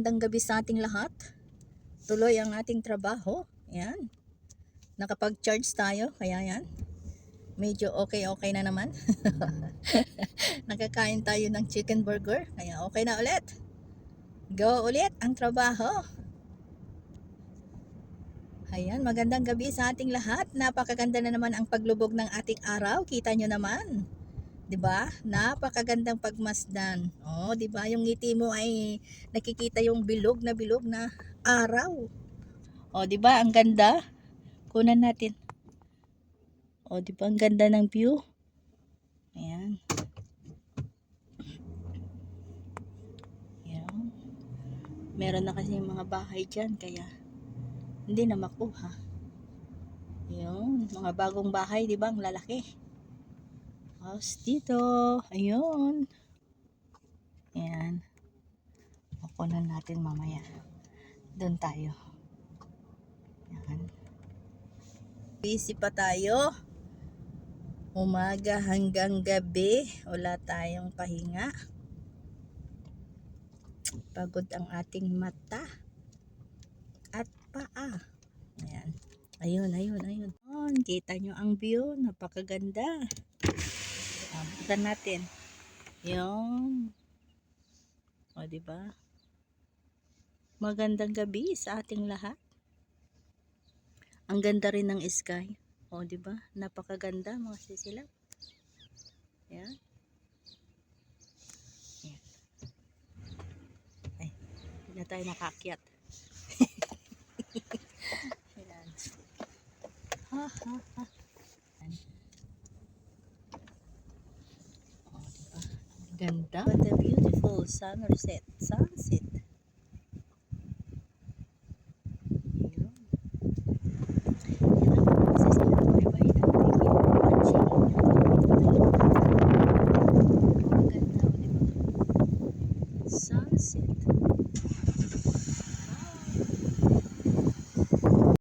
Magandang gabi sa ating lahat. Tuloy ang ating trabaho. Yan. Nakapag-charge tayo. Kaya yan. Medyo okay na naman. Nakakain tayo ng chicken burger. Kaya okay na ulit. Go ulit ang trabaho. Ayan. Magandang gabi sa ating lahat. Napakaganda na naman ang paglubog ng ating araw. Kita nyo naman. 'Di ba? Napakagandang pagmasdan. Oh, 'di ba? Yung ngiti mo ay nakikita yung bilog na araw. Oh, 'di ba? Ang ganda. Kunan natin. Oh, 'di ba? Ang ganda ng view. Ayan. Ayan. Meron na kasi mga bahay diyan kaya hindi na makuha. Ayun, mga bagong bahay, 'di ba? Ang lalaki. House dito. Ayun. Ayan. Kukunan natin mamaya. Doon tayo. Ayan. Busy pa tayo. Umaga hanggang gabi. Wala tayong pahinga. Pagod ang ating mata at paa. Ayan. Ayun. Oh, kita nyo ang view. Napakaganda. Bukan natin. Yun. O, diba? Magandang gabi sa ating lahat. Ang ganda rin ng sky. O, diba? Napakaganda mga sisilap. Yan. Yan. Ay, hindi na tayo nakaakyat. Yan. Ha. Yan. O, diba? Ganda. What a beautiful sunset. Sunset. Sunset.